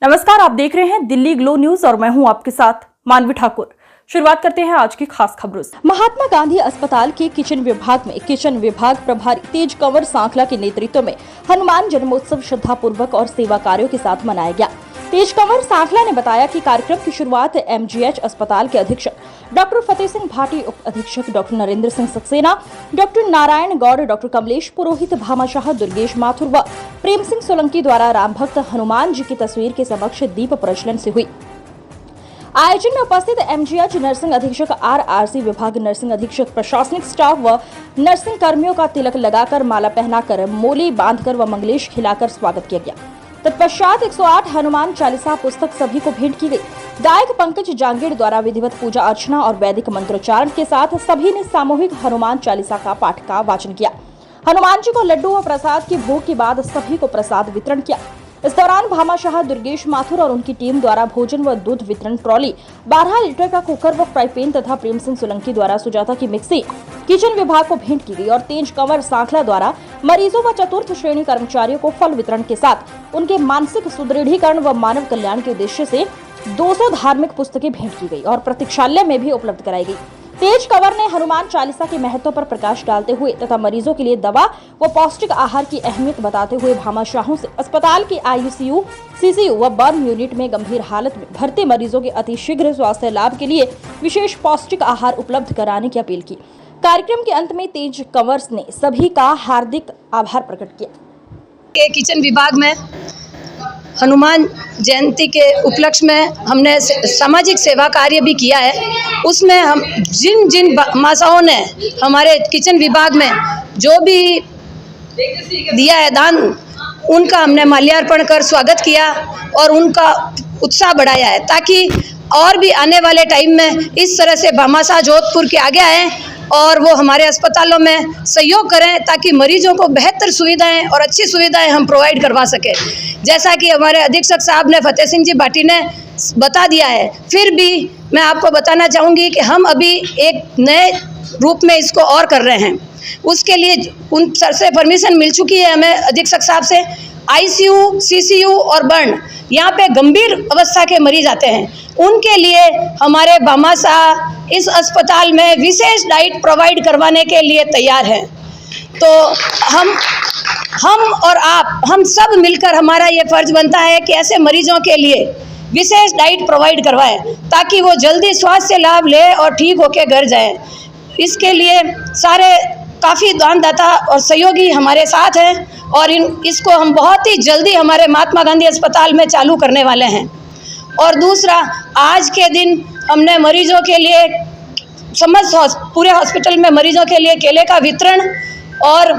नमस्कार, आप देख रहे हैं दिल्ली ग्लो न्यूज और मैं हूं आपके साथ मानवी ठाकुर। शुरुआत करते हैं आज की खास खबरों से। महात्मा गांधी अस्पताल के किचन विभाग प्रभारी तेज कंवर सांखला के नेतृत्व में हनुमान जन्मोत्सव श्रद्धापूर्वक और सेवा कार्यों के साथ मनाया गया। तेज कंवर सांखला ने बताया कि कार्यक्रम की शुरुआत एमजीएच अस्पताल के अधीक्षक डॉक्टर फतेह सिंह भाटी, उप अधीक्षक doctor Narendra Singh Saxena, doctor Narayan Gaur, doctor Kamlesh Purohit, Bhamashah, Durgesh Mathur व प्रेम सिंह सोलंकी द्वारा राम भक्त हनुमान जी की तस्वीर के समक्ष दीप प्रज्वलन से हुई। आयोजन में उपस्थित एमजीएच नर्सिंग अधीक्षक आरआरसी विभाग, नर्सिंग अधीक्षक, प्रशासनिक स्टाफ व नर्सिंग कर्मियों का तिलक लगाकर, माला पहनाकर, मोली बांधकर व मंगलेश खिलाकर स्वागत किया गया। तत्पश्चात 108 हनुमान चालीसा पुस्तक सभी को भेंट की गई। गायक पंकज जांगीड़ द्वारा विधिवत पूजा अर्चना और वैदिक मंत्रोच्चारण के साथ सभी ने सामूहिक हनुमान चालीसा का पाठ का वाचन किया। हनुमान जी को लड्डू व प्रसाद की भोग के बाद सभी को प्रसाद वितरण किया। इस दौरान भामाशाह, दुर्गेश माथुर और उनकी टीम द्वारा भोजन व दूध वितरण ट्रॉली, 12 लीटर का कुकर व फ्राई पैन तथा प्रेम सिंह सोलंकी द्वारा सुजाता की मिक्सी किचन विभाग को भेंट की गई और तेज कंवर सांखला द्वारा मरीजों व चतुर्थ श्रेणी कर्मचारियों को फल वितरण के साथ उनके मानसिक सुदृढ़ीकरण व मानव कल्याण के उद्देश्य से 200 धार्मिक पुस्तकें भेंट की गई और प्रतीक्षालय में भी उपलब्ध कराई गई। तेज कंवर ने हनुमान चालीसा के महत्व पर प्रकाश डालते हुए तथा मरीजों के लिए दवा व पौष्टिक आहार की अहमियत बताते हुए भामाशाहों से अस्पताल के आईसीयू, सीसीयू व बर्न यूनिट में गंभीर हालत में भर्ती मरीजों के अति शीघ्र स्वास्थ्य लाभ के लिए विशेष पौष्टिक आहार उपलब्ध कराने की अपील की। कार्यक्रम के अंत में तेज कंवर ने सभी का हार्दिक आभार प्रकट किया। किचन विभाग में हनुमान जयंती के उपलक्ष्य में हमने सामाजिक सेवा कार्य भी किया है। उसमें हम जिन माताओं ने हमारे किचन विभाग में जो भी दिया है दान, उनका हमने माल्यार्पण कर स्वागत किया और उनका उत्साह बढ़ाया है, ताकि और भी आने वाले टाइम में इस तरह से भामाशाह जोधपुर के आगे आए और वो हमारे अस्पतालों में सहयोग करें, ताकि मरीजों को बेहतर सुविधाएं और अच्छी सुविधाएं हम प्रोवाइड करवा सकें। जैसा कि हमारे अधीक्षक साहब ने, फतेह सिंह जी भाटी ने बता दिया है, फिर भी मैं आपको बताना चाहूँगी कि हम अभी एक नए रूप में इसको और कर रहे हैं। उसके लिए उन सर से परमिशन मिल चुकी है हमें, अधीक्षक साहब से। आईसीयू, सीसीयू और बर्न, यहाँ पे गंभीर अवस्था के मरीज आते हैं, उनके लिए हमारे भामाशाह इस अस्पताल में विशेष डाइट प्रोवाइड करवाने के लिए तैयार हैं। तो हम और आप, हम सब मिलकर हमारा ये फर्ज बनता है कि ऐसे मरीजों के लिए विशेष डाइट प्रोवाइड करवाएं, ताकि वो जल्दी स्वास्थ्य लाभ ले और ठीक होके घर जाएं। इसके लिए सारे काफ़ी दानदाता और सहयोगी हमारे साथ हैं और इसको हम बहुत ही जल्दी हमारे महात्मा गांधी अस्पताल में चालू करने वाले हैं। और दूसरा, आज के दिन हमने मरीजों के लिए पूरे हॉस्पिटल में मरीजों के लिए केले का वितरण और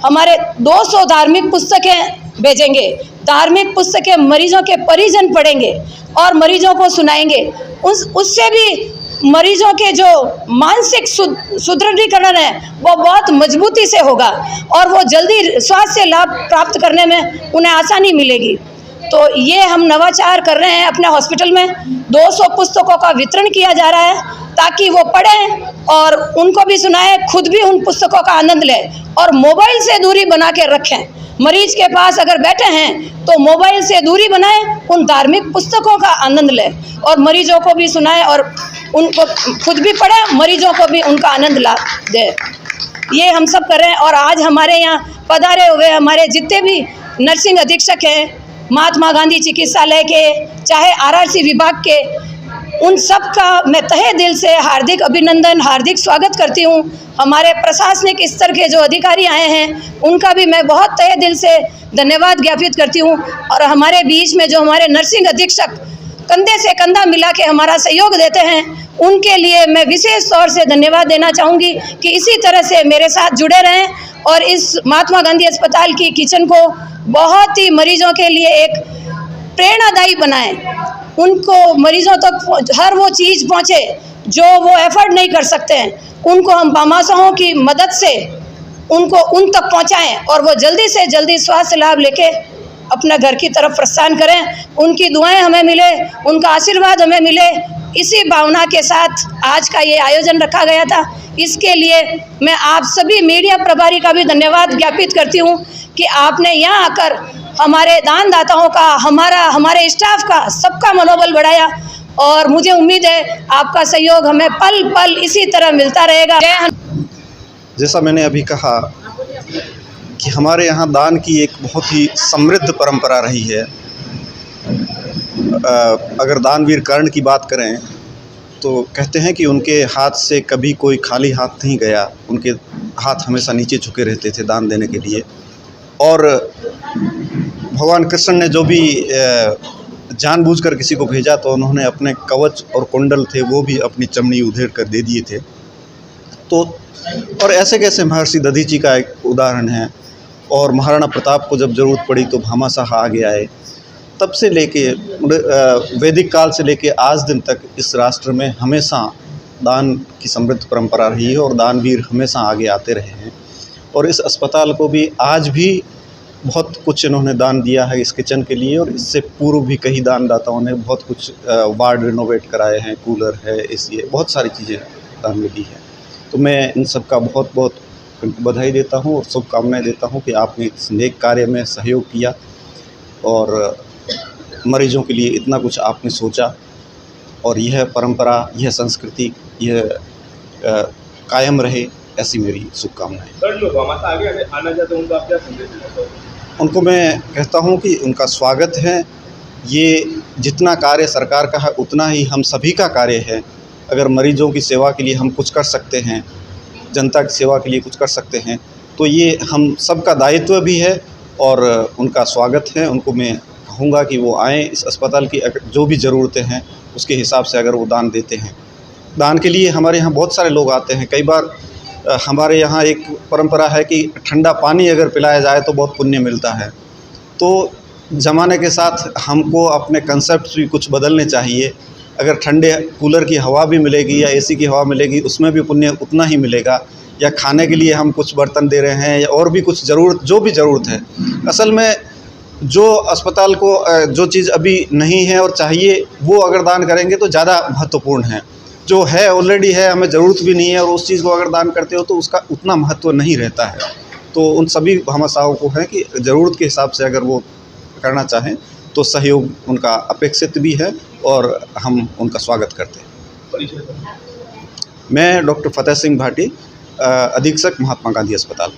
हमारे 200 धार्मिक पुस्तकें भेजेंगे। धार्मिक पुस्तकें मरीजों के परिजन पढ़ेंगे और मरीजों को सुनाएंगे। उससे भी मरीजों के जो मानसिक सुदृढ़ीकरण है वो बहुत मजबूती से होगा और वो जल्दी स्वास्थ्य लाभ प्राप्त करने में उन्हें आसानी मिलेगी। तो ये हम नवाचार कर रहे हैं अपने हॉस्पिटल में। 200 पुस्तकों का वितरण किया जा रहा है, ताकि वो पढ़ें और उनको भी सुनाएं, खुद भी उन पुस्तकों का आनंद लें और मोबाइल से दूरी बना के रखें। मरीज के पास अगर बैठे हैं तो मोबाइल से दूरी बनाएं, उन धार्मिक पुस्तकों का आनंद लें और मरीजों को भी सुनाएं और उनको खुद भी पढ़ें, मरीजों को भी उनका आनंद ला दे। ये हम सब कर रहे हैं। और आज हमारे यहाँ पधारे हुए हमारे जितने भी नर्सिंग अधीक्षक हैं, महात्मा गांधी चिकित्सालय के, चाहे आरआरसी विभाग के, उन सब का मैं तहे दिल से हार्दिक अभिनंदन, हार्दिक स्वागत करती हूँ। हमारे प्रशासनिक स्तर के जो अधिकारी आए हैं, उनका भी मैं बहुत तहे दिल से धन्यवाद ज्ञापित करती हूँ। और हमारे बीच में जो हमारे नर्सिंग अधीक्षक कंधे से कंधा मिला के हमारा सहयोग देते हैं, उनके लिए मैं विशेष तौर से धन्यवाद देना चाहूँगी कि इसी तरह से मेरे साथ जुड़े रहें और इस महात्मा गांधी अस्पताल की किचन को बहुत ही मरीजों के लिए एक प्रेरणादायी बनाएं। उनको मरीजों तक हर वो चीज़ पहुँचे जो वो एफर्ट नहीं कर सकते हैं, उनको हम भामाशाहों की मदद से उनको उन तक पहुँचाएँ और वो जल्दी से जल्दी स्वास्थ्य लाभ लेके अपना घर की तरफ प्रस्थान करें। उनकी दुआएं हमें मिले, उनका आशीर्वाद हमें मिले, इसी भावना के साथ आज का ये आयोजन रखा गया था। इसके लिए मैं आप सभी मीडिया प्रभारी का भी धन्यवाद ज्ञापित करती हूँ कि आपने यहाँ आकर हमारे दानदाताओं का, हमारे स्टाफ का, सबका मनोबल बढ़ाया। और मुझे उम्मीद है आपका सहयोग हमें पल पल इसी तरह मिलता रहेगा। जय हनुमान। जैसा मैंने अभी कहा कि हमारे यहाँ दान की एक बहुत ही समृद्ध परंपरा रही है। अगर दानवीर कर्ण की बात करें तो कहते हैं कि उनके हाथ से कभी कोई खाली हाथ नहीं गया, उनके हाथ हमेशा नीचे झुके रहते थे दान देने के लिए। और भगवान कृष्ण ने जो भी जानबूझकर किसी को भेजा तो उन्होंने अपने कवच और कुंडल थे वो भी अपनी चमड़ी उधेड़ कर दे दिए थे। तो और ऐसे कैसे महर्षि दधीची का एक उदाहरण है। और महाराणा प्रताप को जब ज़रूरत पड़ी तो भामाशाह आगे आए। तब से लेके वैदिक काल से लेके आज दिन तक इस राष्ट्र में हमेशा दान की समृद्ध परंपरा रही है और दानवीर हमेशा आगे आते रहे हैं। और इस अस्पताल को भी आज भी बहुत कुछ इन्होंने दान दिया है इस किचन के लिए। और इससे पूर्व भी कई दानदाताओं ने बहुत कुछ वार्ड रिनोवेट कराए हैं, कूलर है, ये बहुत सारी चीज़ें दान में दी हैं। तो मैं इन सब का बहुत बहुत बधाई देता हूँ और शुभकामनाएं देता हूँ कि आपने इस नेक कार्य में सहयोग किया और मरीजों के लिए इतना कुछ आपने सोचा। और यह परंपरा, यह संस्कृति, यह कायम रहे, ऐसी मेरी शुभकामनाएं। उनको मैं कहता हूं कि उनका स्वागत है। ये जितना कार्य सरकार का है उतना ही हम सभी का कार्य है। अगर मरीजों की सेवा के लिए हम कुछ कर सकते हैं, जनता की सेवा के लिए कुछ कर सकते हैं, तो ये हम सबका दायित्व भी है और उनका स्वागत है। उनको मैं कहूँगा कि वो आएँ, इस अस्पताल की जो भी ज़रूरतें हैं उसके हिसाब से अगर वो दान देते हैं। दान के लिए हमारे यहाँ बहुत सारे लोग आते हैं। कई बार हमारे यहाँ एक परंपरा है कि ठंडा पानी अगर पिलाया जाए तो बहुत पुण्य मिलता है। तो ज़माने के साथ हमको अपने कंसेप्ट भी कुछ बदलने चाहिए। अगर ठंडे कूलर की हवा भी मिलेगी या एसी की हवा मिलेगी उसमें भी पुण्य उतना ही मिलेगा। या खाने के लिए हम कुछ बर्तन दे रहे हैं या और भी कुछ जो भी ज़रूरत है। असल में जो अस्पताल को जो चीज़ अभी नहीं है और चाहिए वो अगर दान करेंगे तो ज़्यादा महत्वपूर्ण है। जो है ऑलरेडी है, हमें ज़रूरत भी नहीं है, और उस चीज़ को अगर दान करते हो तो उसका उतना महत्व नहीं रहता है। तो उन सभी भामाशाहों को है कि ज़रूरत के हिसाब से अगर वो करना चाहें तो सहयोग उनका अपेक्षित भी है और हम उनका स्वागत करते हैं। मैं डॉक्टर फतेह सिंह भाटी, अधीक्षक महात्मा गांधी अस्पताल।